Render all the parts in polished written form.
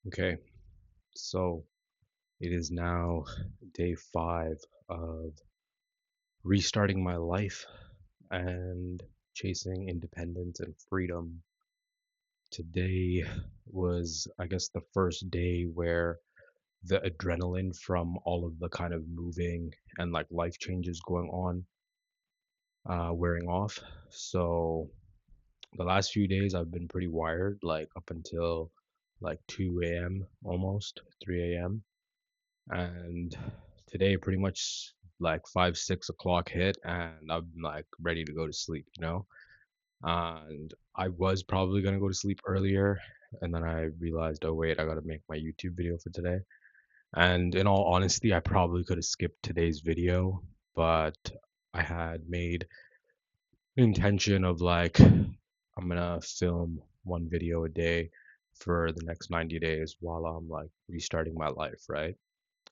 Okay, so it is now day 5 of restarting my life and chasing independence and freedom. Today was, I guess, the first day where the adrenaline from all of the kind of moving and like life changes going on wearing off. So the last few days I've been pretty wired, like up until like 2 a.m. almost 3 a.m. And today pretty much like 5 6 o'clock hit and I'm like ready to go to sleep, and I was probably gonna go to sleep earlier, and then I realized, oh wait, I gotta make my YouTube video for today. And in all honesty, I probably could have skipped today's video, but I had made the intention of like I'm gonna film one video a day for the next 90 days while I'm like restarting my life, right?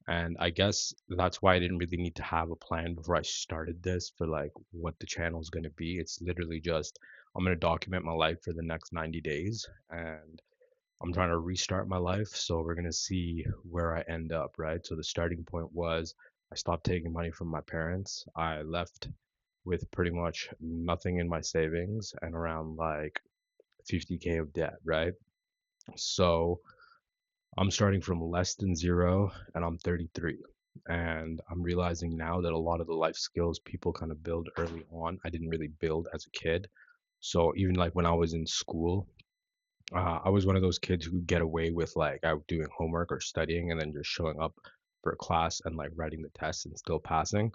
And I guess that's why I didn't really need to have a plan before I started this for like what the channel is going to be. It's literally just I'm going to document my life for the next 90 days and I'm trying to restart my life. So we're going to see where I end up, right? So the starting point was I stopped taking money from my parents. I left with pretty much nothing in my savings and around like 50K of debt, right? So I'm starting from less than zero and I'm 33. And I'm realizing now that a lot of the life skills people kind of build early on, I didn't really build as a kid. So even like when I was in school, I was one of those kids who get away with like out doing homework or studying and then just showing up for class and like writing the test and still passing.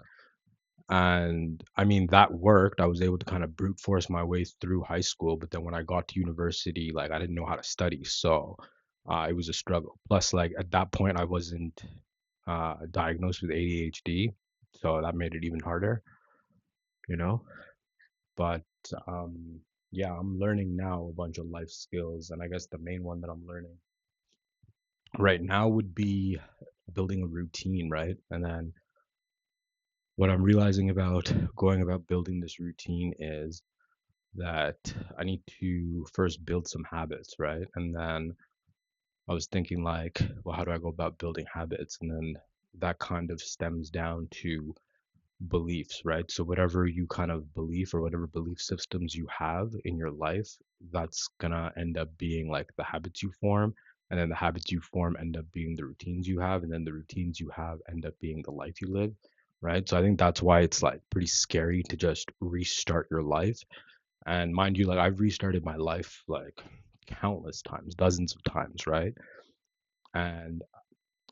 And I mean, that worked. I was able to kind of brute force my way through high school, but then when I got to university, like I didn't know how to study. So it was a struggle. Plus, like at that point, I wasn't diagnosed with ADHD. So that made it even harder, you know? But um, yeah, I'm learning now a bunch of life skills. And I guess the main one that I'm learning right now would be building a routine, right? And then what I'm realizing about going about building this routine is that I need to first build some habits, right? And then I was thinking like, well, how do I go about building habits? And then that kind of stems down to beliefs, right? So whatever you kind of believe or whatever belief systems you have in your life, that's gonna end up being like the habits you form. And then the habits you form end up being the routines you have, and then the routines you have end up being the life you live, right? So I think that's why it's like pretty scary to just restart your life. And mind you, like I've restarted my life like countless times, dozens of times, right? And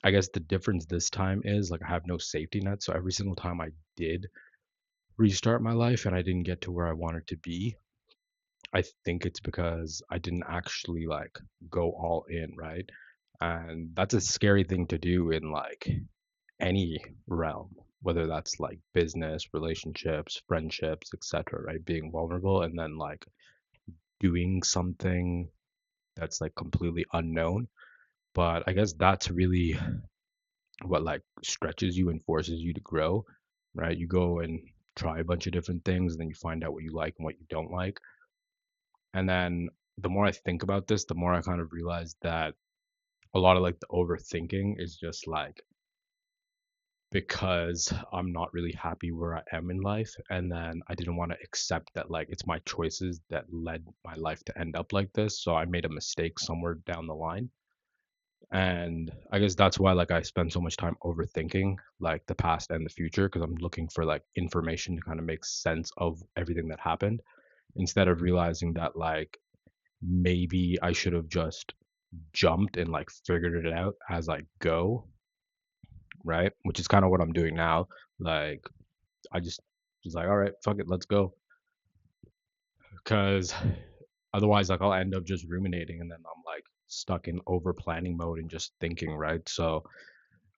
I guess the difference this time is like I have no safety net. So every single time I did restart my life and I didn't get to where I wanted to be, I think it's because I didn't actually like go all in, right? And that's a scary thing to do in like any realm, whether that's like business, relationships, friendships, etc., right? Being vulnerable and then like doing something that's like completely unknown. But I guess that's really what like stretches you and forces you to grow, right? You go and try a bunch of different things and then you find out what you like and what you don't like. And then the more I think about this, the more I kind of realize that a lot of like the overthinking is just like because I'm not really happy where I am in life. And then I didn't want to accept that like it's my choices that led my life to end up like this. So I made a mistake somewhere down the line. And I guess that's why like I spend so much time overthinking like the past and the future because I'm looking for like information to kind of make sense of everything that happened instead of realizing that like maybe I should have just jumped and like figured it out as I go, right? Which is kind of what I'm doing now. Like I just was like, all right, fuck it, let's go. Because otherwise, like I'll end up just ruminating and then I'm like stuck in over planning mode and just thinking, right? So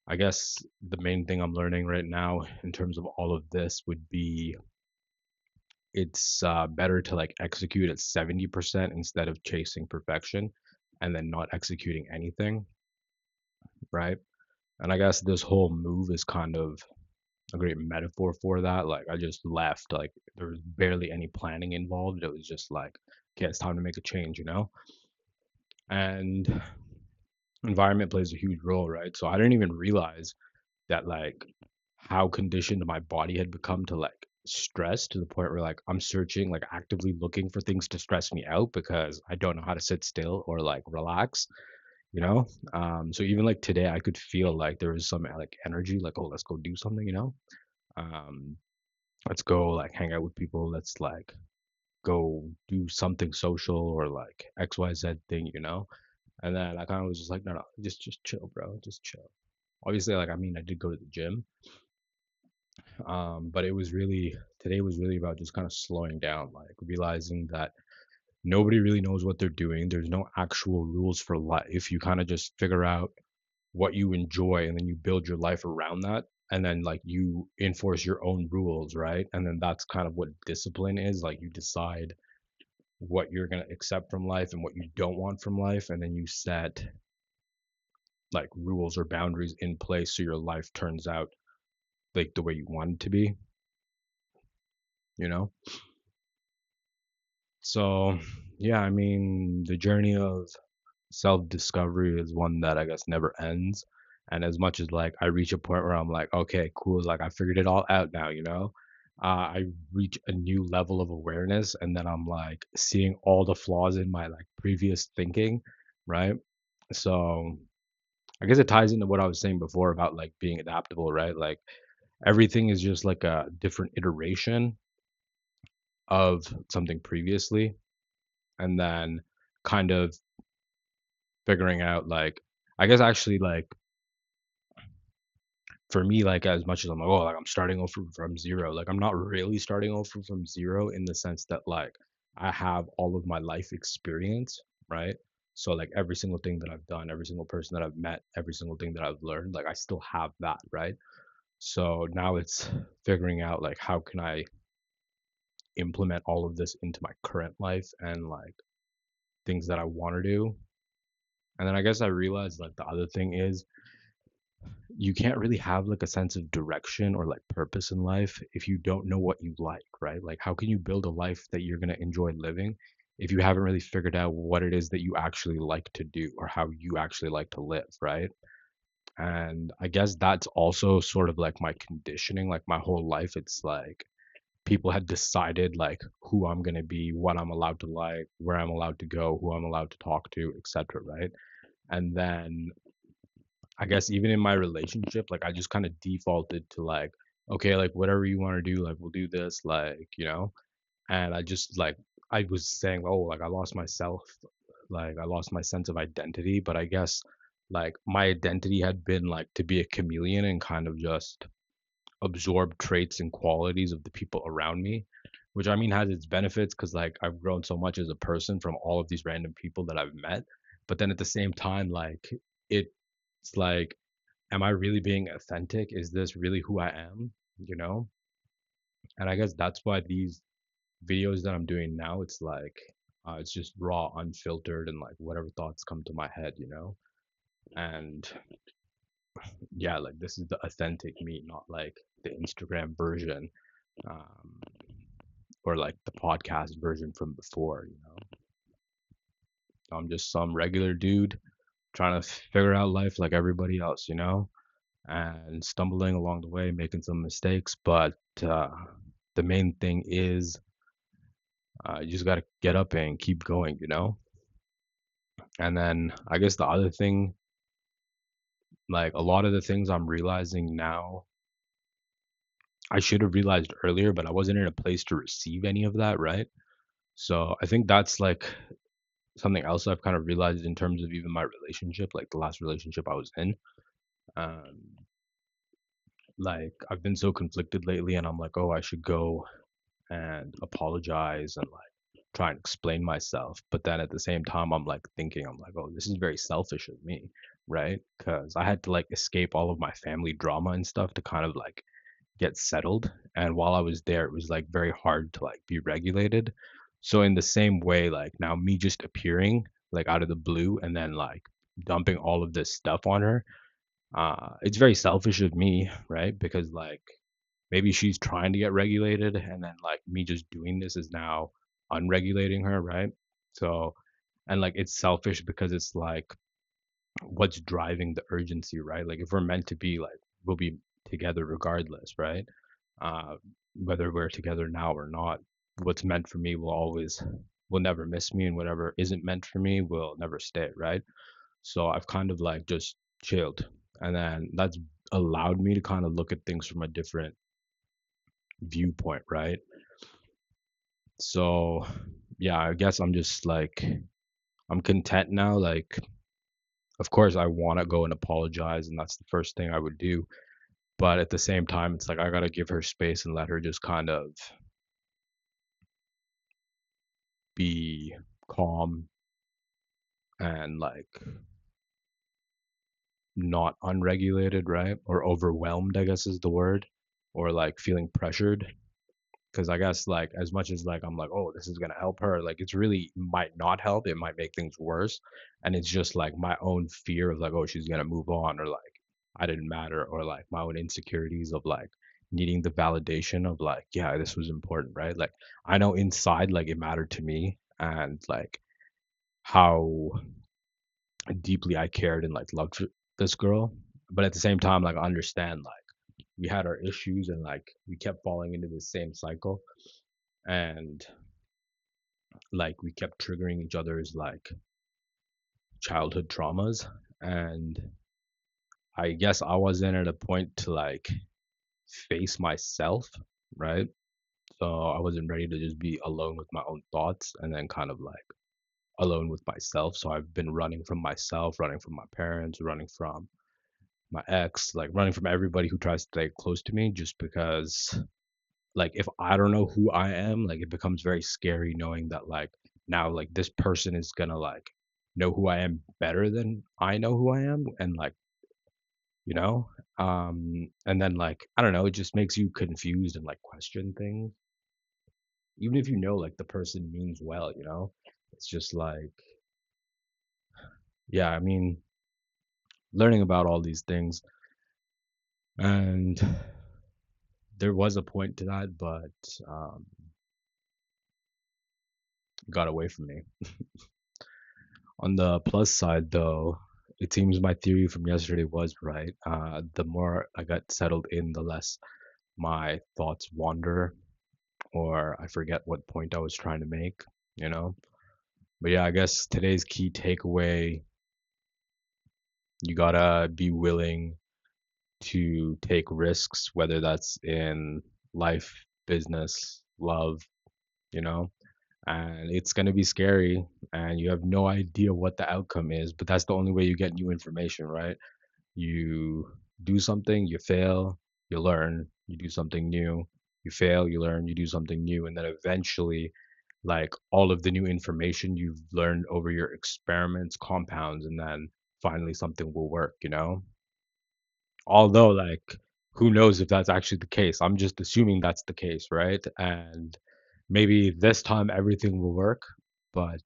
I guess the main thing I'm learning right now in terms of all of this would be it's better to like execute at 70% instead of chasing perfection and then not executing anything, right? And I guess this whole move is kind of a great metaphor for that. Like I just left, like there was barely any planning involved. It was just like, okay, it's time to make a change, you know? And environment plays a huge role, right? So I didn't even realize that like how conditioned my body had become to like stress to the point where like I'm searching, like actively looking for things to stress me out because I don't know how to sit still or like relax, you know? So even like today I could feel like there was some like energy, like, oh, let's go do something, you know? Um, let's go like hang out with people, let's like go do something social or like XYZ thing, you know? And then I kind of was just like, no, no, just chill, bro, just chill. Obviously, like I mean, I did go to the gym, but it was really today was really about just kind of slowing down, like realizing that nobody really knows what they're doing. There's no actual rules for life. You kind of just figure out what you enjoy and then you build your life around that. And then like you enforce your own rules, right? And then that's kind of what discipline is. Like you decide what you're going to accept from life and what you don't want from life. And then you set like rules or boundaries in place so your life turns out like the way you want it to be, you know? So, yeah, I mean, the journey of self-discovery is one that I guess never ends. And as much as like I reach a point where I'm like, okay, cool, like I figured it all out now, you know, I reach a new level of awareness, and then I'm like seeing all the flaws in my like previous thinking, right? So I guess it ties into what I was saying before about like being adaptable, right? Like everything is just like a different iteration of something previously, and then kind of figuring out like I guess actually like for me, like as much as I'm like, oh, like I'm starting over from zero, like I'm not really starting over from zero in the sense that like I have all of my life experience, right? So like every single thing that I've done, every single person that I've met, every single thing that I've learned, like I still have that, right? So now it's figuring out like how can I implement all of this into my current life and like things that I want to do. And then I guess I realized like the other thing is you can't really have like a sense of direction or like purpose in life if you don't know what you like, right? Like, how can you build a life that you're going to enjoy living if you haven't really figured out what it is that you actually like to do or how you actually like to live, right? And I guess that's also sort of like my conditioning, like my whole life. It's like people had decided like who I'm going to be, what I'm allowed to like, where I'm allowed to go, who I'm allowed to talk to, etc., right? And then I guess even in my relationship, like I just kind of defaulted to like, okay, like whatever you want to do, like we'll do this, like, you know? And I just like I was saying, oh, like I lost myself, like I lost my sense of identity, but I guess like my identity had been like to be a chameleon and kind of just absorb traits and qualities of the people around me, which I mean has its benefits because like I've grown so much as a person from all of these random people that I've met. But then at the same time, like it's like am I really being authentic? Is this really who I am? You know? And I guess that's why these videos that I'm doing now, it's just raw, unfiltered, and like whatever thoughts come to my head, you know? And yeah, like this is the authentic me, not like the Instagram version, um, or like the podcast version from before, you know? I'm just some regular dude trying to figure out life like everybody else, you know? And stumbling along the way, making some mistakes. But the main thing is you just got to get up and keep going, you know? And then I guess the other thing, like a lot of the things I'm realizing now, I should have realized earlier, but I wasn't in a place to receive any of that, right? So I think that's like something else I've kind of realized in terms of even my relationship, like the last relationship I was in. Um, like I've been so conflicted lately, and I'm like, oh, I should go and apologize and like try and explain myself. But then at the same time, I'm like thinking, I'm like, oh, this is very selfish of me, right? Because I had to like escape all of my family drama and stuff to kind of like get settled. And while I was there, it was like very hard to like be regulated. So in the same way, like now me just appearing like out of the blue and then like dumping all of this stuff on her, it's very selfish of me, right? Because like maybe she's trying to get regulated and then like me just doing this is now unregulating her, right? So and like it's selfish because it's like what's driving the urgency, right? Like if we're meant to be like we'll be together regardless, right? Uh, whether we're together now or not, what's meant for me will never miss me, and whatever isn't meant for me will never stay, right? So I've kind of like just chilled, and then that's allowed me to kind of look at things from a different viewpoint, right? So yeah, I guess I'm just like I'm content now. Like, of course, I want to go and apologize, and that's the first thing I would do. But at the same time, it's like I gotta give her space and let her just kind of be calm and like not unregulated, right? Or overwhelmed, I guess is the word, or like feeling pressured. Because I guess like as much as like I'm like, oh, this is gonna help her, like it's really might not help. It might make things worse, and it's just like my own fear of like, oh, she's gonna move on, or like I didn't matter, or like my own insecurities of like needing the validation of like, yeah, this was important, right? Like I know inside like it mattered to me, and like how deeply I cared and like loved this girl, but at the same time, like I understand like we had our issues and like we kept falling into the same cycle, and like we kept triggering each other's like childhood traumas, and I guess I wasn't at a point to like face myself, right? So I wasn't ready to just be alone with my own thoughts and then kind of like alone with myself. So I've been running from myself, running from my parents, running from my ex, like running from everybody who tries to stay close to me, just because like if I don't know who I am, like it becomes very scary knowing that like now like this person is gonna like know who I am better than I know who I am, and like you know and then like I don't know, it just makes you confused and like question things even if you know like the person means well, it's just like yeah, I mean learning about all these things, and there was a point to that, but um it got away from me. On the plus side, though, it seems my theory from yesterday was right. The more I got settled in, the less my thoughts wander, or I forget what point I was trying to make, you know? But yeah, I guess today's key takeaway, you gotta be willing to take risks, whether that's in life, business, love, you know? And it's going to be scary, and you have no idea what the outcome is, but that's the only way you get new information, right? You do something, you fail, you learn, you do something new, you fail, you learn, you do something new, and then eventually like all of the new information you've learned over your experiments compounds, and then finally something will work, although like who knows if that's actually the case. I'm just assuming that's the case, right? And maybe this time everything will work, but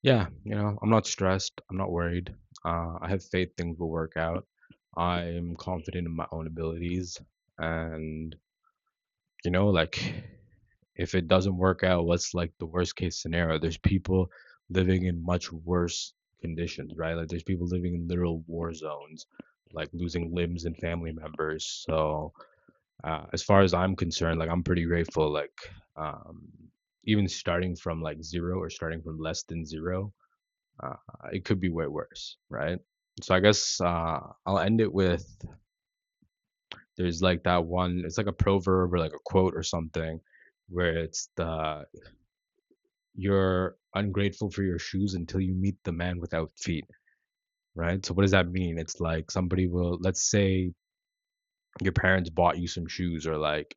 yeah, I'm not stressed, I'm not worried. I have faith things will work out. I'm confident in my own abilities, and like if it doesn't work out, what's like the worst case scenario? There's people living in much worse conditions, right? Like there's people living in literal war zones, like losing limbs and family members. So as far as I'm concerned, like I'm pretty grateful. Like um, even starting from like zero or starting from less than zero, uh, it could be way worse, right? So I guess I'll end it with there's like that one. It's like a proverb or like a quote or something, where it's the you're ungrateful for your shoes until you meet the man without feet, right? So what does that mean? It's like somebody will, let's say your parents bought you some shoes, or like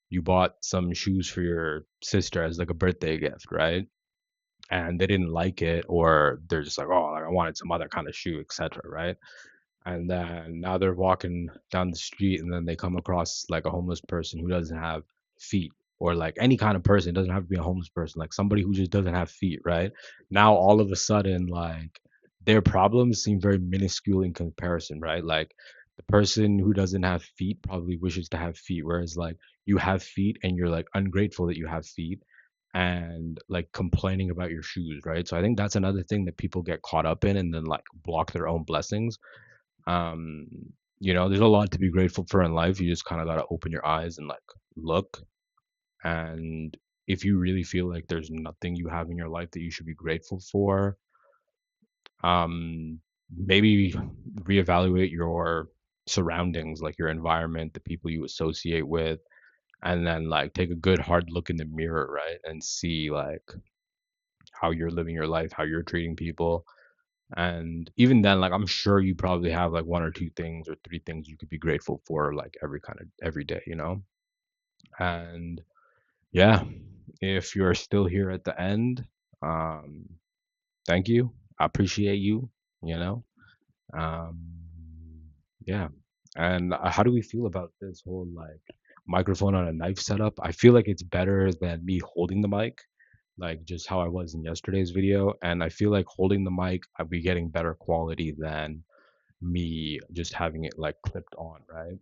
you bought some shoes for your sister as like a birthday gift, right? And they didn't like it, or they're just like, oh, like I wanted some other kind of shoe, etc., right? And then now they're walking down the street, and then they come across like a homeless person who doesn't have feet, or like any kind of person. It doesn't have to be a homeless person, like somebody who just doesn't have feet, right? Now all of a sudden, like their problems seem very minuscule in comparison, right? Like the person who doesn't have feet probably wishes to have feet, whereas like you have feet and you're like ungrateful that you have feet, and like complaining about your shoes, right? So I think that's another thing that people get caught up in and then like block their own blessings. Um, there's a lot to be grateful for in life. You just kind of got to open your eyes and like look. And if you really feel like there's nothing you have in your life that you should be grateful for, um, maybe reevaluate your surroundings, like your environment, the people you associate with, and then like take a good hard look in the mirror, right? And see like how you're living your life, how you're treating people. And even then, like I'm sure you probably have like one or two things or three things you could be grateful for like every day, And yeah, if you're still here at the end, um, thank you. I appreciate you, you know. Um, yeah. And how do we feel about this whole like microphone on a knife setup? I feel like it's better than me holding the mic, like just how I was in yesterday's video. And I feel like holding the mic, I'd be getting better quality than me just having it like clipped on, right?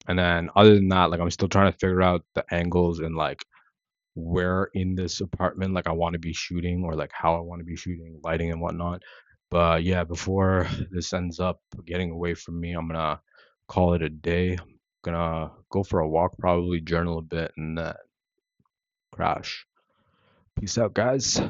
And then other than that, like I'm still trying to figure out the angles and like where in this apartment like I want to be shooting or like how I want to be shooting, lighting and whatnot. But yeah, before this ends up getting away from me, I'm gonna call it a day. I'm gonna go for a walk, probably journal a bit, and then crash. Peace out, guys.